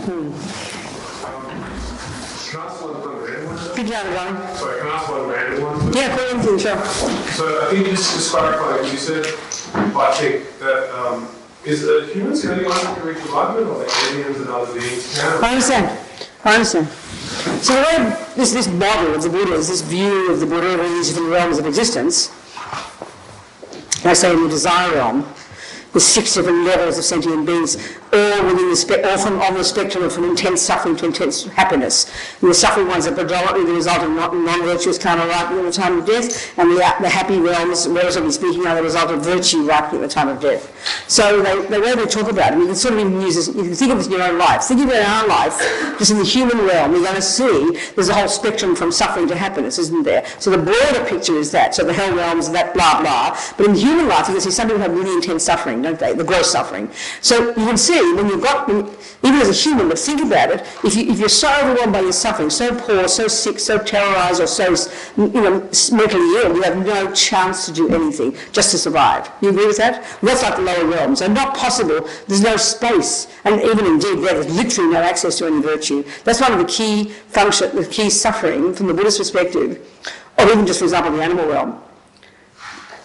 Can I ask one random one? Good job, Ronnie. Sorry, can I ask one random one? Yeah, go anything, sure. So I think just clarify, you said, I think that is humans the only ones that can reach enlightenment, or like aliens and other beings can? I understand. So the way this model of the Buddha is this view of the Buddha in these different realms of existence, and I say in the desire realm, the 6 different levels of sentient beings, all within on the spectrum from intense suffering to intense happiness. And the suffering ones are predominantly the result of non-virtuous karma ripening at the time of death, and the happy realms, relatively speaking, are the result of virtue ripening at the time of death. So the way they talk about it, you can sort of even use this, you can think of this in your own life. Think of it in our life, just in the human realm, you're going to see there's a whole spectrum from suffering to happiness, isn't there? So the broader picture is that, so the hell realms, that blah blah, but in human life you can see some people have really intense suffering, don't they? The gross suffering. So you can see when you've got, even as a human, but think about it, if you're so overwhelmed by your suffering, so poor, so sick, so terrorised, or so mentally ill, you have no chance to do anything, just to survive. You agree with that? Well, that's like the lower realms. So not possible, there's no space, and even indeed there's literally no access to any virtue. That's one of the key function, the key suffering from the Buddhist perspective, or even just for example the animal realm.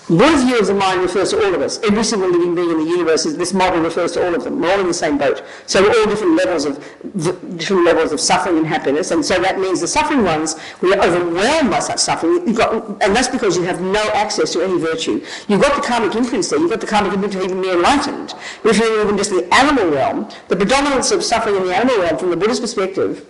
Buddha's view of the mind refers to all of us. Every single living being in the universe, this model refers to all of them. We're all in the same boat. So we're all different levels of suffering and happiness, and so that means the suffering ones, we are overwhelmed by such suffering, and that's because you have no access to any virtue. You've got the karmic imprints there, you've got the karmic imprint to even be enlightened. But if you're even just in the animal realm, the predominance of suffering in the animal realm from the Buddhist perspective,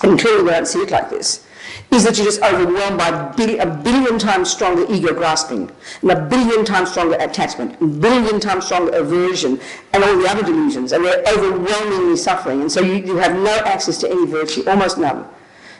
and clearly we don't see it like this, is that you're just overwhelmed by a billion times stronger ego grasping, and a billion times stronger attachment, a billion times stronger aversion, and all the other delusions, and they're overwhelmingly suffering, and so you have no access to any virtue, almost none.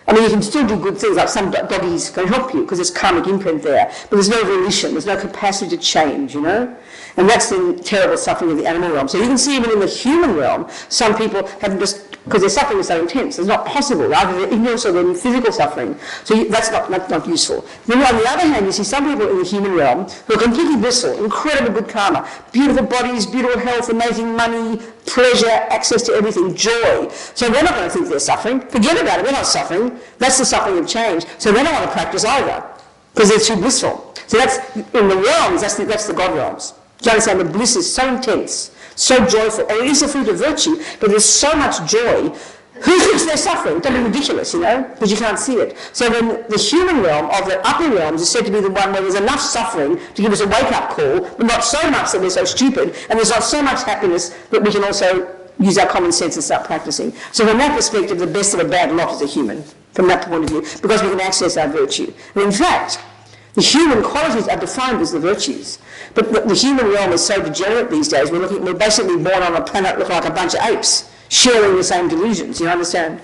I mean, you can still do good things, like some doggies can help you, because there's karmic imprint there, but there's no volition, there's no capacity to change, you know? And that's the terrible suffering of the animal realm. So you can see even in the human realm, some people have just, because their suffering is so intense, it's not possible, either they're ignorance or they're physical suffering. So that's not useful. Then on the other hand, you see some people in the human realm who are completely blissful, incredible good karma, beautiful bodies, beautiful health, amazing money, pleasure, access to everything, joy. So they're not going to think they're suffering. Forget about it, they're not suffering. That's the suffering of change. So they don't want to practice either, because they're too blissful. So that's, in the realms, that's the God realms. Do you understand? The bliss is so intense, so joyful, and it is the fruit of virtue, but there's so much joy. Who thinks they're suffering? Don't be ridiculous, you know, because you can't see it. So then the human realm of the upper realms is said to be the one where there's enough suffering to give us a wake-up call, but not so much that we're so stupid, and there's not so much happiness that we can also use our common sense and start practicing. So from that perspective, the best of a bad lot is a human, from that point of view, because we can access our virtue. And in fact, the human qualities are defined as the virtues. But the human realm is so degenerate these days, we're basically born on a planet that look like a bunch of apes, sharing the same delusions, you understand?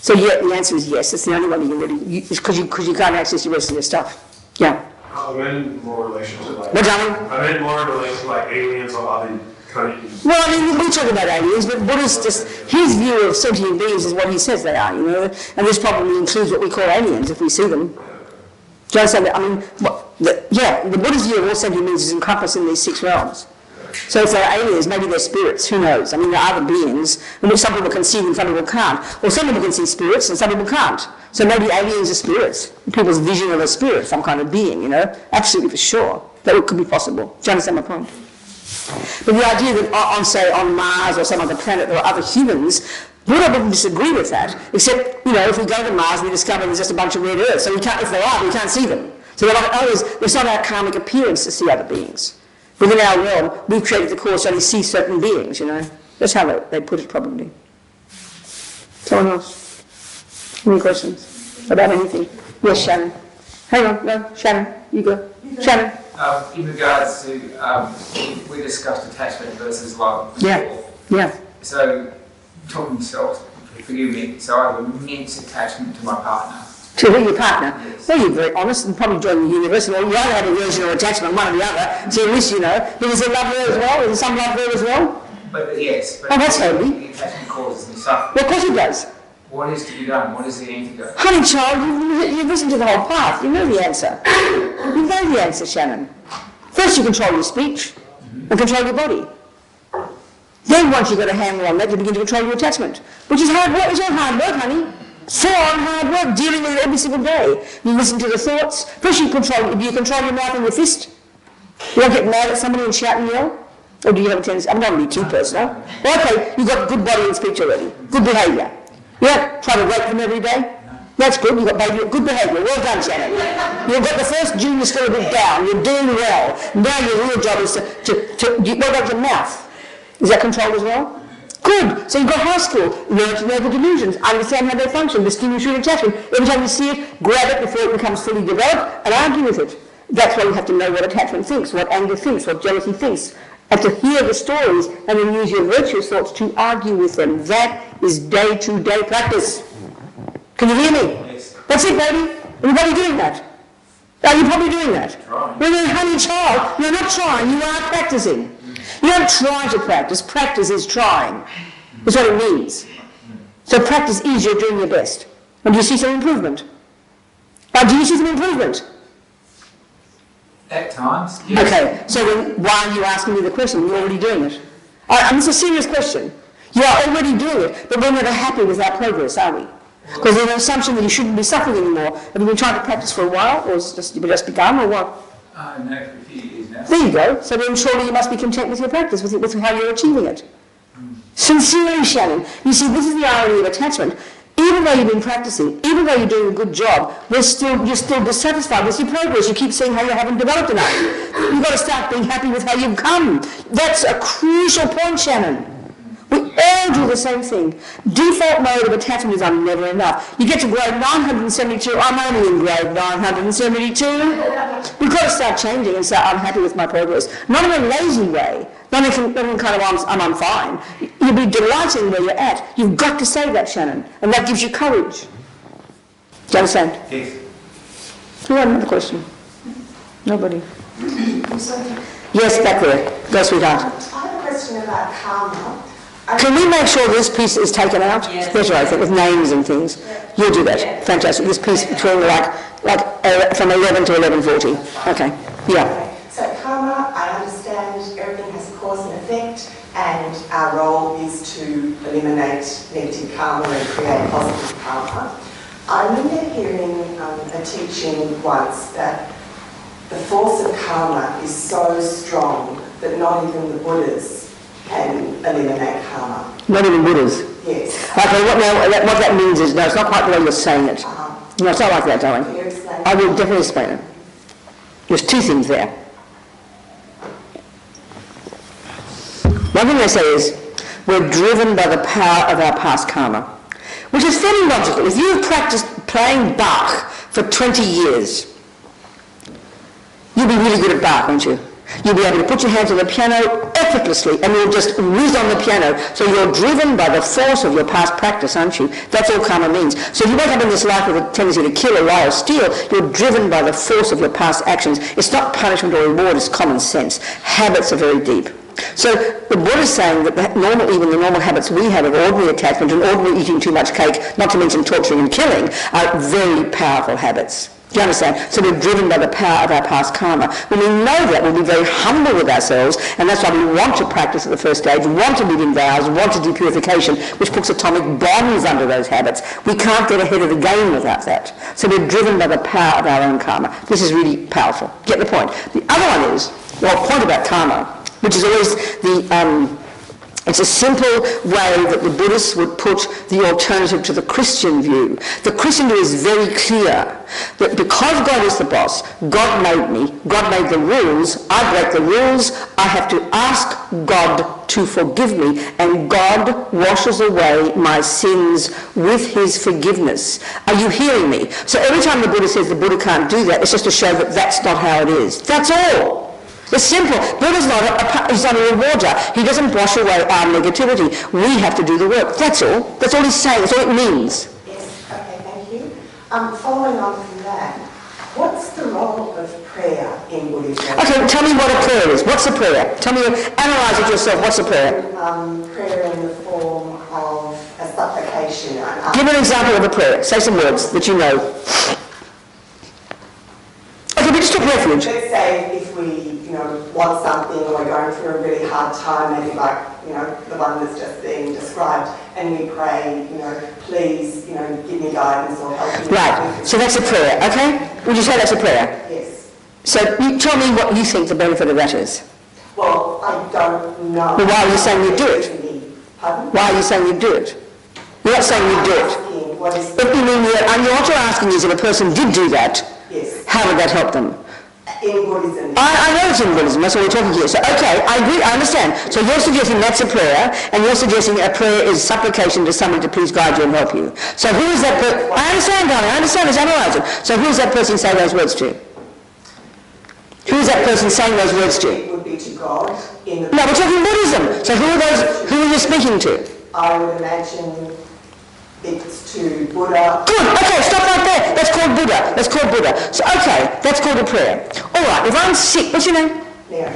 So yeah, the answer is yes, it's the only one you can really use, because you can't access the rest of your stuff. Yeah? I meant more relation to like... What, darling? I meant more in relation to like aliens or other kind of... Well, I mean, we talk about aliens, but Buddha's just, his view of sentient beings is what he says they are, you know, and this probably includes what we call aliens if we see them. Do you understand that? I mean, the Buddha's view of all sentient beings is encompassed in these 6 realms. So if they're aliens, maybe they're spirits, who knows? I mean, there are other beings, in which some people can see and some people can't. Or some people can see spirits and some people can't. So maybe aliens are spirits. People's vision of a spirit, some kind of being, you know? Absolutely, for sure. That could be possible. Do you understand my point? But the idea that on Mars or some other planet there are other humans, Buddha wouldn't disagree with that, except, you know, if we go to Mars we discover there's just a bunch of red earth, so if they are, we can't see them. So they're like others, it's not our karmic appearance to see other beings. Within our realm, we've created the course to only see certain beings, you know. That's how they put it, probably. Someone else? Any questions about anything? Yes, Shannon. Hang on, no, Shannon, you go. Shannon. In regards to, we discussed attachment versus love. Yeah. So, talking myself, forgive me, so I have immense attachment to my partner. To your partner? Yes. Well, you're very honest and probably joined the university. Well, you either had aversion or attachment, one or the other, so at least you know. But is there love there as well? Is there some love there as well? But yes. But that's handy. The attachment causes me suffering. Well, of course it does. What is to be done? What is the antidote? Honey child, you listened to the whole path. You know the answer. You know the answer, Shannon. First you control your speech and control your body. Then once you've got a handle on that, you begin to control your attachment, which is hard work. It's not hard work, honey. Full-on hard work, dealing with it every single day. You listen to the thoughts. First you control your mouth and your fist. You don't get mad at somebody and shout and yell? Or do you have a tendency? I'm not going to be too personal. Well, okay, you've got good body and speech already. Good behaviour. You don't try to rape them every day? That's good, you've got good behaviour. Well done, Shannon. You've got the first junior syllable down. You're doing well. Now your real job is what about your mouth? Is that controlled as well? Good. So you've got high school. Learn to know the delusions. Understand how they function. Distinguish your attachment. Every time you see it, grab it before it becomes fully developed and argue with it. That's why you have to know what attachment thinks, what anger thinks, what jealousy thinks. And to hear the stories and then use your virtuous thoughts to argue with them. That is day-to-day practice. Can you hear me? Yes. That's it, baby. Everybody doing that? Are you probably doing that? Trying. When you're a honey child, you're not trying, you are practicing. You don't try to practice. Practice is trying. That's what it means. So practice is you're doing your best. And do you see some improvement? Do you see some improvement? At times, yes. Okay, so then why are you asking me the question? You're already doing it. And it's a serious question. You are already doing it, but we're never happy with our progress, are we? Because there's an assumption that you shouldn't be suffering anymore. Have you been trying to practice for a while, or has it just begun, or what? No, for a few years now. There you go. So then surely you must be content with your practice, with how you're achieving it. Sincerely, Shannon. You see, this is the irony of attachment. Even though you've been practicing, even though you're doing a good job, you're still dissatisfied with your progress. You keep saying how you haven't developed enough. You've got to start being happy with how you've come. That's a crucial point, Shannon. We all do the same thing. Default mode of attachment is I'm never enough. You get to grade 972, I'm only in grade 972. We've got to start changing and say I'm happy with my progress. Not in a lazy way, not in kind of I'm fine. You'll be delighting where you're at. You've got to say that, Shannon, and that gives you courage. Do you understand? Yes. Who had another question? Nobody. Yes, back there. Go, sweetheart. I have a question about karma. Can we make sure this piece is taken out? Yes. That's right, I think, with names and things. Yeah. You'll do that. Yeah. Fantastic. This piece between from 11 to 11:40. Okay. Yeah. Okay. So karma, I understand everything has a cause and effect, and our role is to eliminate negative karma and create positive karma. I remember hearing a teaching once that the force of karma is so strong that not even the Buddhas can eliminate karma. Not even Buddhas. Yes. Okay, what that means is, no, it's not quite the way you're saying it. No, it's not like that, Can darling. you explain? I will definitely explain it. There's two things there. One thing they say is, we're driven by the power of our past karma, which is fairly logical. If you've practiced playing Bach for 20 years, you'll be really good at Bach, won't you? You'll be able to put your hands on the piano effortlessly and you'll just whiz on the piano. So you're driven by the force of your past practice, aren't you? That's all karma means. So if you wake up in this life with a tendency to kill or lie or steal, you're driven by the force of your past actions. It's not punishment or reward, it's common sense. Habits are very deep. So the Buddha is saying that even the normal habits we have of ordinary attachment and ordinary eating too much cake, not to mention torturing and killing, are very powerful habits. Do you understand? So we're driven by the power of our past karma. When we know that, we'll be very humble with ourselves, and that's why we want to practice at the first stage, want to live in vows, want to do purification, which puts atomic bombs under those habits. We can't get ahead of the game without that. So we're driven by the power of our own karma. This is really powerful. Get the point? The other one is, point about karma, which is always it's a simple way that the Buddhists would put the alternative to the Christian view. The Christian view is very clear that because God is the boss, God made me, God made the rules, I break the rules, I have to ask God to forgive me, and God washes away my sins with his forgiveness. Are you hearing me? So every time the Buddha says the Buddha can't do that, it's just to show that that's not how it is. That's all. It's simple. Buddha's he's not a rewarder. He doesn't wash away our negativity. We have to do the work. That's all. That's all he's saying. That's all it means. Yes, okay, thank you. Following on from that, what's the role of prayer in Buddhism? Okay, tell me what a prayer is. What's a prayer? Tell me, analyse it yourself. What's a prayer? Prayer in the form of a supplication. Give an example of a prayer. Say some words that you know. Okay, we just took refuge. Let's say if we, want something, or we're going through a really hard time, maybe like, the one that's just being described, and we pray, please, give me guidance or help me. Right, so that's a prayer, okay? Would you say that's a prayer? Yes. So you tell me what you think the benefit of that is. Well, I don't know. Well, why are you saying you do it? Pardon? Why are you saying you do it? You're not saying you do it. Asking what is... But you mean, and what you're asking is if a person did do that, Yes. how would that help them? In Buddhism. I know it's in Buddhism, that's what we're talking here. So, okay, I agree, I understand. So you're suggesting that's a prayer, and you're suggesting a prayer is supplication to somebody to please guide you and help you. So who is that person? I understand, darling, I understand, let's analyse it. So who is that person saying those words to? Who is that person saying those words to? It would be to God in the... No, we're talking Buddhism. So who are you speaking to? I would imagine it's to Buddha. Good, okay, stop right there. That's called Buddha. That's called Buddha. So, okay, that's called a prayer. All right, if I'm sick, what's your name? Mary.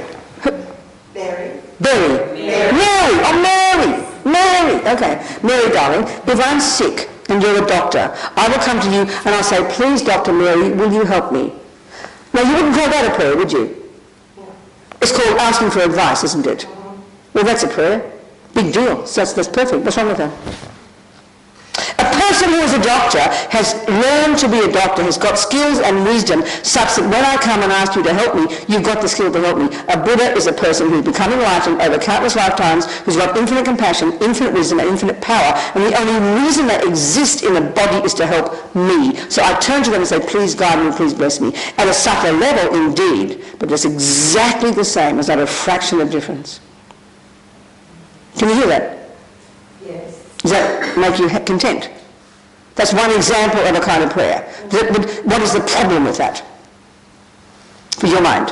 Mary. Mary. Mary. Oh, Mary. Okay. Mary, darling, if I'm sick and you're a doctor, I will come to you and I'll say, please, Dr. Mary, will you help me? Now, you wouldn't call that a prayer, would you? It's called asking for advice, isn't it? Well, that's a prayer. Big deal. So that's perfect. What's wrong with that? A person who is a doctor has learned to be a doctor, has got skills and wisdom such that when I come and ask you to help me, you've got the skill to help me. A Buddha is a person who's become enlightened over countless lifetimes, who's got infinite compassion, infinite wisdom and infinite power, and the only reason they exist in a body is to help me. So I turn to them and say, please guide me, please bless me. At a subtle level, indeed, but it's exactly the same as at a fraction of difference. Can you hear that? Yes. Does that make you content? That's one example of a kind of prayer. What is the problem with that? For your mind?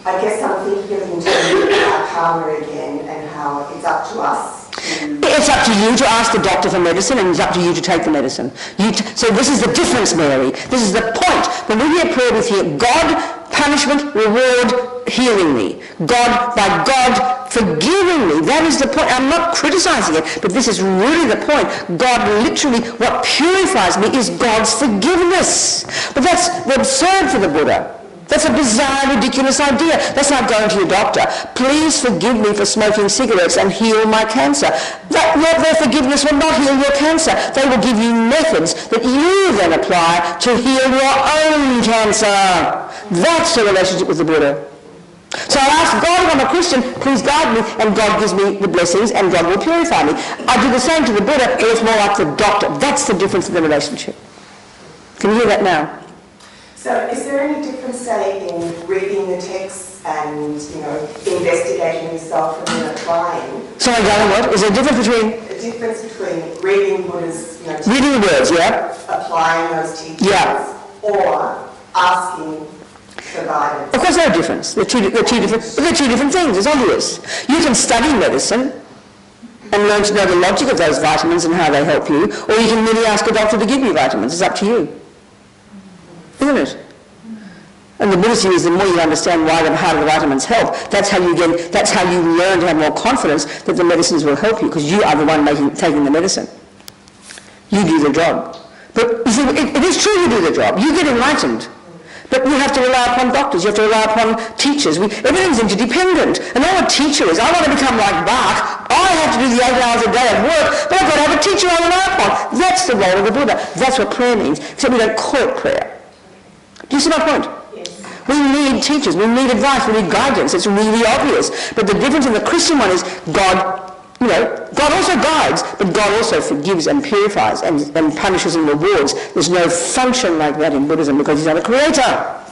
I guess I'm thinking in terms of karma again and how it's up to us. It's up to you to ask the doctor for medicine, and it's up to you to take the medicine. So this is the difference, Mary. This is the point. When we hear prayer with here, God, punishment, reward, healing me. God, by God, forgiving me. That is the point. I'm not criticizing it, but this is really the point. God literally, what purifies me is God's forgiveness. But that's absurd for the Buddha. That's a bizarre, ridiculous idea. That's like going to your doctor. Please forgive me for smoking cigarettes and heal my cancer. Their forgiveness will not heal your cancer. They will give you methods that you then apply to heal your own cancer. That's the relationship with the Buddha. So I ask God, if I'm a Christian, please guide me, and God gives me the blessings, and God will purify me. I do the same to the Buddha, but it's more like the doctor. That's the difference in the relationship. Can you hear that now? So is there any difference, say, in reading the text and, investigating yourself and then applying? Sorry, darling, what? Is there a difference between? A difference between reading Buddha's, reading the words, yeah? Applying those teachings, yeah, or asking for guidance? Of course there's a difference. They're two different things, it's obvious. You can study medicine and learn to know the logic of those vitamins and how they help you, or you can merely ask a doctor to give you vitamins. It's up to you. Isn't it? And the Buddhist view is the more you understand how the vitamins help, that's how you learn to have more confidence that the medicines will help you, because you are the one taking the medicine. You do the job. But you see, it is true you do the job. You get enlightened. But you have to rely upon doctors, you have to rely upon teachers. Everything's interdependent. And all a teacher is, I want to become like Bach, I have to do the 8 hours a day of work, but I've got to have a teacher I rely upon. That's the role of the Buddha. That's what prayer means, except we don't call it prayer. Do you see my point? Yes. We need teachers, we need advice, we need guidance. It's really obvious. But the difference in the Christian one is God also guides, but God also forgives and purifies and punishes and rewards. There's no function like that in Buddhism because he's not a creator.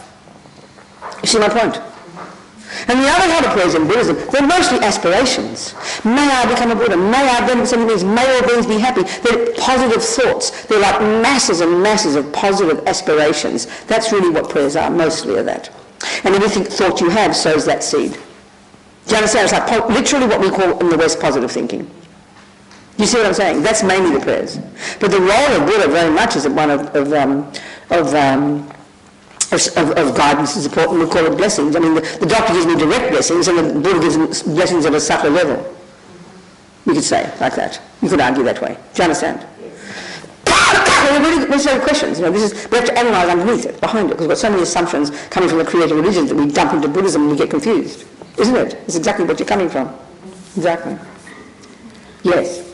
You see my point? And the other kind of prayers in Buddhism, they're mostly aspirations. May I become a Buddha? May I then something means, may all beings be happy. They're positive thoughts. They're like masses and masses of positive aspirations. That's really what prayers are, mostly of that. And every thought you have sows that seed. Do you understand? It's like literally what we call in the West positive thinking. Do you see what I'm saying? That's mainly the prayers. But the role of Buddha very much is one of guidance and support, and we call it blessings. I mean, the doctor gives me direct blessings, and the Buddha gives me blessings at a subtle level. You could say like that. You could argue that way. Do you understand? they're really necessary questions. You know, we have to analyse underneath it, behind it, because we've got so many assumptions coming from the creator religions that we dump into Buddhism and we get confused. Isn't it? It's exactly what you're coming from. Exactly. Yes.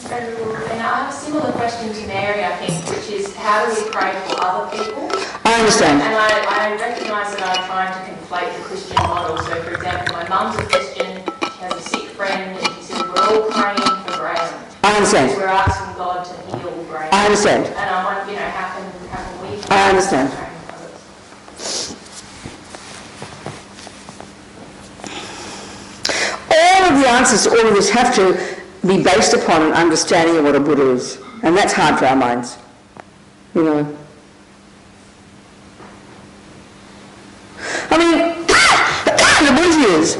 Venerable Robina, I have a similar question to Mary, I think, which is how do we pray for other people? I understand. And I recognise that I'm trying to conflate the Christian model. So, for example, my mum's a Christian, she has a sick friend, and she says we're all praying for Graham. I understand. We're asking God to heal Graham. I understand. And I want, you know, how can we pray I understand. for others? All of the answers to all of this have to be based upon an understanding of what a Buddha is. And that's hard for our minds. You know. I mean, the Buddha is,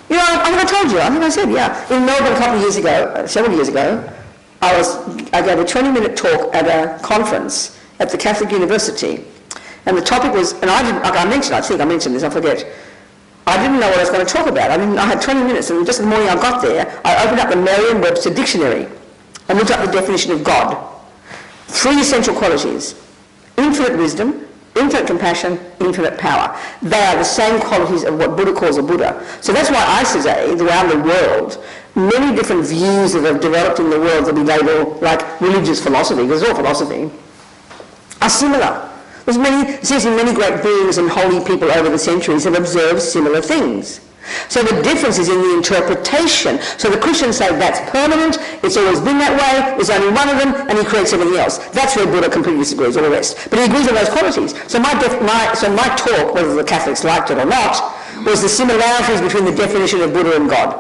you know, I think I told you, I think I said, yeah. In Melbourne a couple of years ago, several years ago, I gave a 20-minute talk at a conference at the Catholic University. And the topic was, and I mentioned this, I forget. I didn't know what I was going to talk about. I had 20 minutes, and just the morning I got there, I opened up the Merriam-Webster dictionary and looked up the definition of God. 3 essential qualities: infinite wisdom, infinite compassion, infinite power. They are the same qualities of what Buddha calls a Buddha. So that's why I say, around the world, many different views that have developed in the world that we label like religious philosophy, because it's all philosophy, are similar. There's many great beings and holy people over the centuries have observed similar things. So the difference is in the interpretation. So the Christians say that's permanent, it's always been that way, there's only one of them, and he creates everything else. That's where Buddha completely disagrees, all the rest. But he agrees on those qualities. So my talk, whether the Catholics liked it or not, was the similarities between the definition of Buddha and God.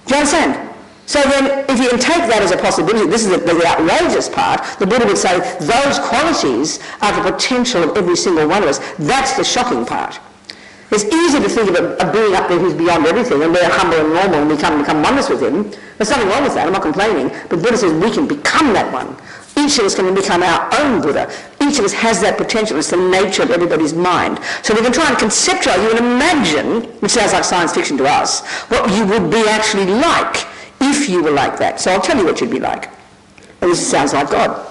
Do you understand? So then, if you can take that as a possibility, this is the outrageous part, the Buddha would say those qualities are the potential of every single one of us. That's the shocking part. It's easy to think of a being up there who's beyond everything, and we're humble and normal, and we can become oneness with him. There's nothing wrong with that, I'm not complaining. But Buddha says we can become that one. Each of us can become our own Buddha. Each of us has that potential. It's the nature of everybody's mind. So we can try and conceptualize, you can imagine, which sounds like science fiction to us, what you would be actually like if you were like that. So I'll tell you what you'd be like. And this sounds like God.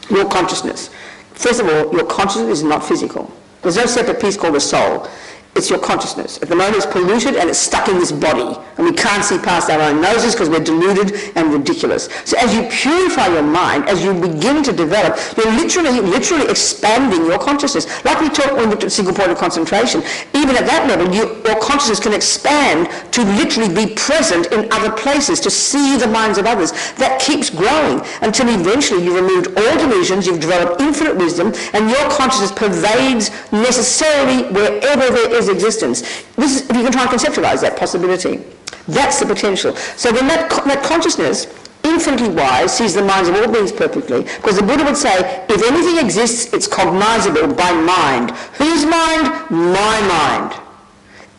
Your consciousness. First of all, your consciousness is not physical. There's no separate piece called the soul. It's your consciousness. At the moment it's polluted and it's stuck in this body. And we can't see past our own noses because we're deluded and ridiculous. So as you purify your mind, as you begin to develop, you're literally expanding your consciousness. Like we talked when we looked at single point of concentration, even at that level, your consciousness can expand to literally be present in other places, to see the minds of others. That keeps growing until eventually you've removed all delusions, you've developed infinite wisdom, and your consciousness pervades necessarily wherever there is existence. This is, if you can try and conceptualize that possibility. That's the potential. So then that consciousness, infinitely wise, sees the minds of all beings perfectly, because the Buddha would say, if anything exists, it's cognizable by mind. Whose mind? My mind.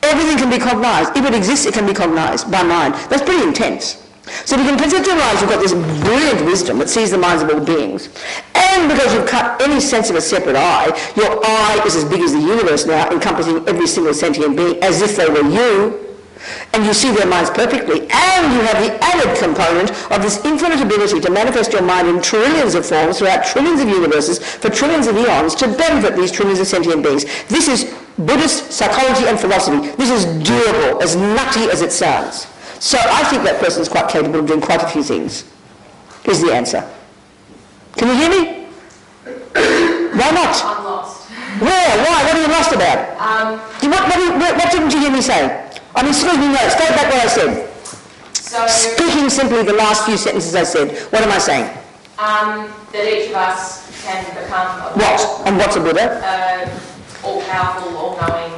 Everything can be cognized. If it exists, it can be cognized by mind. That's pretty intense. So if you can conceptualize, you've got this brilliant wisdom that sees the minds of all beings. And because you've cut any sense of a separate eye, your eye is as big as the universe now, encompassing every single sentient being as if they were you. And you see their minds perfectly. And you have the added component of this infinite ability to manifest your mind in trillions of forms throughout trillions of universes for trillions of eons to benefit these trillions of sentient beings. This is Buddhist psychology and philosophy. This is doable, as nutty as it sounds. So I think that person is quite capable of doing quite a few things, is the answer. Can you hear me? Why not? I'm lost. Where? Why? What are you lost about? What didn't you hear me say? I mean, excuse me, no, stay back what I said. So, Speaking simply the last few sentences I said, what am I saying? that each of us can become a What? And what's a Buddha? all-powerful, all-knowing,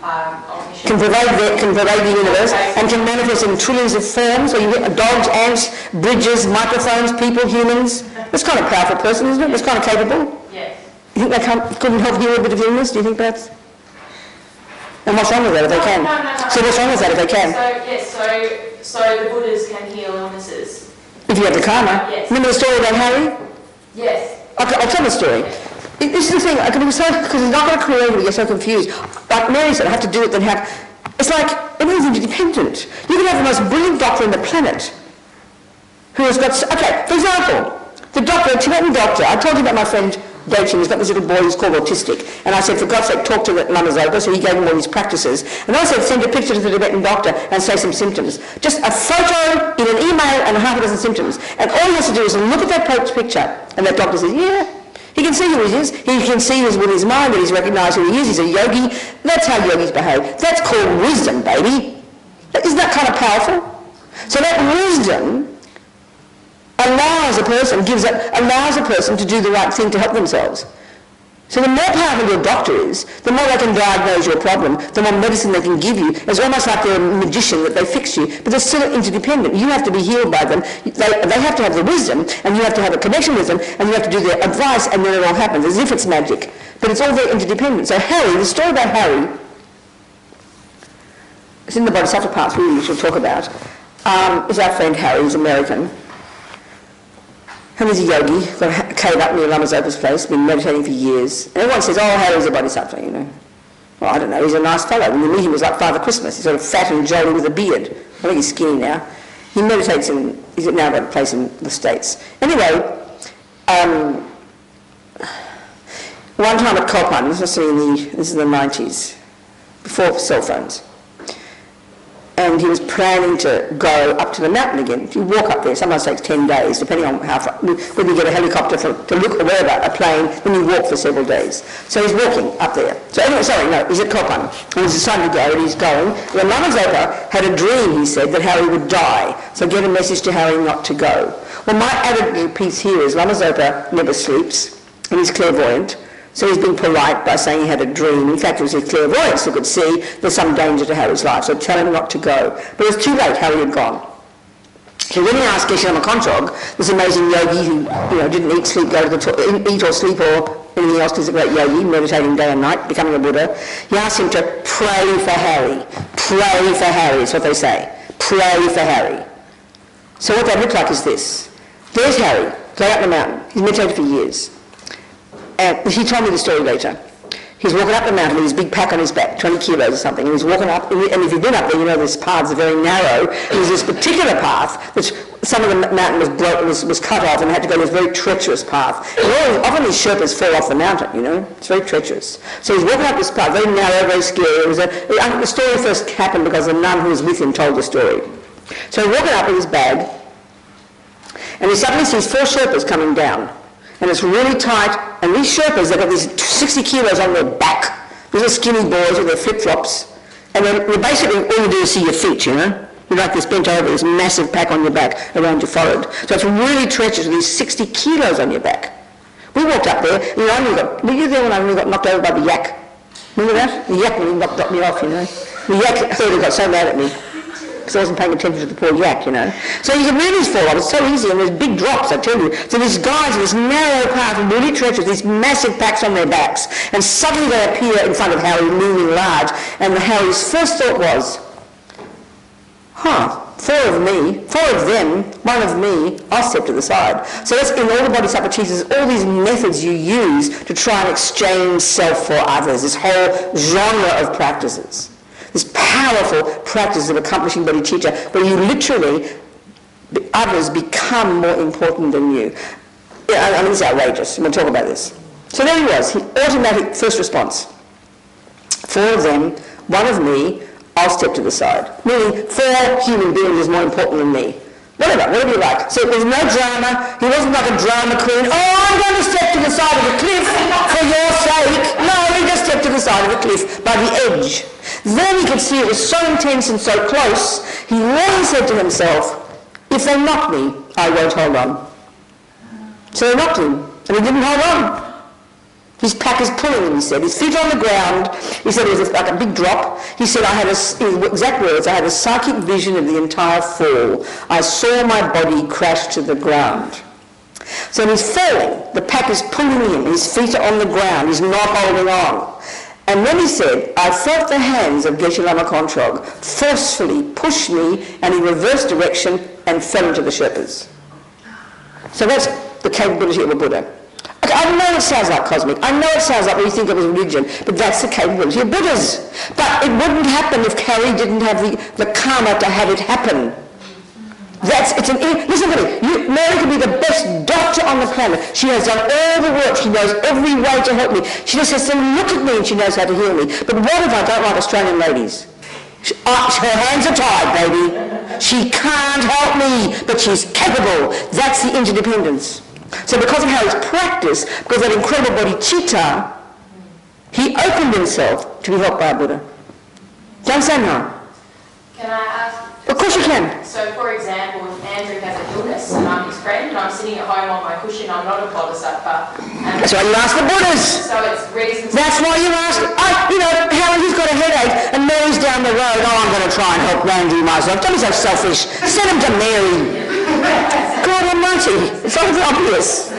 omniscient. Can pervade the universe and can manifest in trillions of forms. So you get dogs, ants, bridges, microphones, people, humans. That's kind of a powerful person, isn't it? That's kind of capable. Yes. You think they couldn't help heal a bit of illness? Do you think that's... And what's wrong with that if they can? No. So what's wrong with that if they can? So the Buddhas can heal illnesses. If you have the karma. Yes. Remember the story about Harry? Yes. Okay, I'll tell the story. This is the thing, because he's not going to create it, you're so confused. Like Mary said, I have to do it, then have... It's like everything's interdependent. You can have the most brilliant doctor on the planet who has got... Okay, for example, The doctor, a Tibetan doctor, I told you about my friend Dochen, he's got this little boy who's called autistic. And I said, for God's sake, talk to the Lama Zopa, so he gave him all these practices. And I said, send a picture to the Tibetan doctor and say some symptoms. Just a photo in an email and half a dozen symptoms. And all he has to do is look at that picture. And that doctor says, yeah. He can see who he is. He can see with his mind that he's recognised who he is. He's a yogi. That's how yogis behave. That's called wisdom, baby. Isn't that kind of powerful? So that wisdom allows a person to do the right thing to help themselves. So the more powerful your doctor is, the more they can diagnose your problem, the more medicine they can give you. It's almost like they're a magician that they fix you, but they're still interdependent. You have to be healed by them. They have to have the wisdom, and you have to have a connection with them, and you have to do their advice, and then it all happens, as if it's magic. But it's all very interdependent. So Harry, the story about Harry, it's in the Bodhisattva parts really which we'll talk about, is our friend Harry, who's American. And he's a yogi, got a cave up near Lama Zopa's place, been meditating for years. And everyone says, oh, Harry's a bodhisattva, you know. Well, I don't know, he's a nice fellow. When you meet him, he's like Father Christmas. He's sort of fat and jolly with a beard. I think he's skinny now. He meditates he's now got a place in the States. Anyway, one time at Copan, this is in the 90s, before cell phones, and he was planning to go up to the mountain again. If you walk up there, sometimes it takes 10 days, depending on how far, whether you get a helicopter to look, or wherever, a plane, then you walk for several days. So he's walking up there. So anyway, he's at Copan, and he's decided to go, and he's going. The Lama Zopa had a dream, he said, that Harry would die, so get a message to Harry not to go. Well, my added piece here is Lama Zopa never sleeps, and he's clairvoyant. So he's been polite by saying he had a dream. In fact, it was his clairvoyance who could see there's some danger to Harry's life, so tell him not to go. But it was too late, Harry had gone. So when he asked Geshe Lama Kontrog, this amazing yogi who didn't eat, sleep, eat or sleep or anything else, because he's a great yogi, meditating day and night, becoming a Buddha, he asked him to pray for Harry. Pray for Harry is what they say. Pray for Harry. So what that looked like is this. There's Harry, way up the mountain. He's meditated for years. And he told me the story later. He's walking up the mountain with his big pack on his back, 20 kilos or something, and he's walking up, and if you've been up there, you know this paths are very narrow. There's this particular path, which some of the mountain was cut off and had to go this very treacherous path. And often these Sherpas fall off the mountain, it's very treacherous. So he's walking up this path, very narrow, very scary. The story first happened because the nun who was with him told the story. So he's walking up with his bag, and he suddenly sees 4 Sherpas coming down. And it's really tight, and these Sherpas, they've got these 60 kilos on their back. These are skinny boys with their flip-flops. And then basically all you do is see your feet, You're like this bent over, this massive pack on your back around your forehead. So it's really treacherous with these 60 kilos on your back. We walked up there, were you there when I only got knocked over by the yak? Remember that? The yak really knocked me off, The yak heard got so mad at me, because I wasn't paying attention to the poor yak, So you can really fall off. It's so easy, and there's big drops, I tell you. So these guys in this narrow path, really treacherous, these massive packs on their backs, and suddenly they appear in front of Harry, looming large, and Harry's first thought was, 4 of them, 1 of me, I'll step to the side. So that's in all the Bodhisattva teachings, all these methods you use to try and exchange self for others, this whole genre of practices. This powerful practice of accomplishing bodhicitta, where you literally, others become more important than you. It's outrageous. I'm going to talk about this. So there he was, automatic first response. 4 of them, 1 of me, I'll step to the side. Meaning 4 human beings is more important than me. Whatever you like. So there's no drama. He wasn't like a drama queen. Oh, I'm going to step to the side of the cliff for your sake. No, he just stepped to the side of the cliff by the edge. Then he could see it was so intense and so close, he then said to himself, if they knock me, I won't hold on. So they knocked him, and he didn't hold on. His pack is pulling him, he said. His feet on the ground. He said it was like a big drop. He said, exact words, I had a psychic vision of the entire fall. I saw my body crash to the ground. So he's falling. The pack is pulling him. His feet are on the ground. He's not holding on. And then he said, I felt the hands of Geshe Lama Kontrog forcefully push me, and he reversed direction and fell into the Sherpas. So that's the capability of a Buddha. I know it sounds like cosmic. I know it sounds like what you think of as religion, but that's the capability of Buddhas. But it wouldn't happen if Harry didn't have the karma to have it happen. Listen to me. Mary can be the best doctor on the planet. She has done all the work. She knows every way to help me. She just has to look at me and she knows how to heal me. But what if I don't like Australian ladies? Her hands are tied, baby. She can't help me, but she's capable. That's the interdependence. So because of how he's practiced, because of that incredible bodhicitta, he opened himself to be helped by a Buddha. Do you understand now? Can I ask? Of course you can. So, for example, if Andrew has an illness and I'm his friend and I'm sitting at home on my cushion, I'm not a bodhisattva. That's why you ask the Buddhas. So it's reasons. That's why you ask. Helen, he's got a headache and Mary's down the road. Oh, I'm going to try and help Andrew myself. Don't be so selfish. Send him to Mary. God almighty. It's obvious.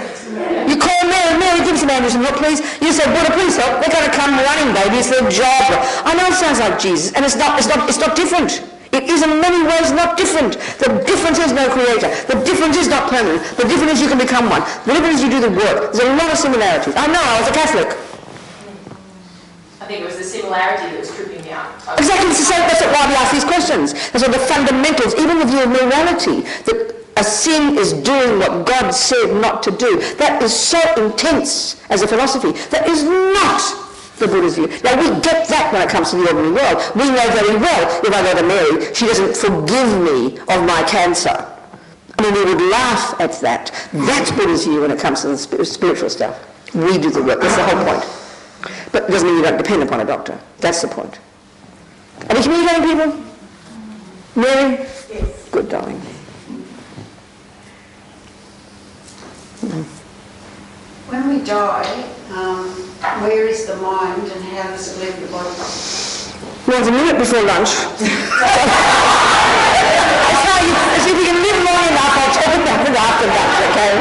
You call Mary, Mary, give some Andrew some help, please. You say, Buddha, please help. They're going to come running, baby. It's their job. I know it sounds like Jesus, and it's not different. It is in many ways not different. The difference is no creator. The difference is not permanent. The difference is you can become one. The difference is you do the work. There's a lot of similarities. I know, I was a Catholic. I think it was the similarity that was tripping me up. Exactly, it's the same. That's why we ask these questions. That's why the fundamentals, even the view of morality, that a sin is doing what God said not to do. That is so intense as a philosophy. That is not the Buddha's view. Now we get that when it comes to the ordinary world. We know very well, if I go to Mary, she doesn't forgive me of my cancer. I mean, we would laugh at that. That's Buddha's view when it comes to the spiritual stuff. We do the work. That's the whole point. But it doesn't mean you don't depend upon a doctor. That's the point. Are we communicating, people? Mary? Yes. Good, darling. When we die, where is the mind and how does it leave the body? Well, it's a minute before lunch. If you can live long enough, I'll talk about it after lunch, okay?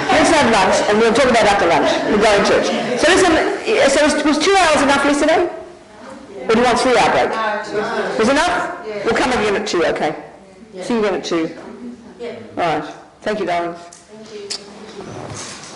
Let's have lunch, and we'll talk about it after lunch. We'll go in church. So listen, was 2 hours enough yesterday? Or do you want 3 hour break? Was enough? Yeah. We'll come again at 2, okay? See you again at 2. Yeah. All right. Thank you, darling. Thank you.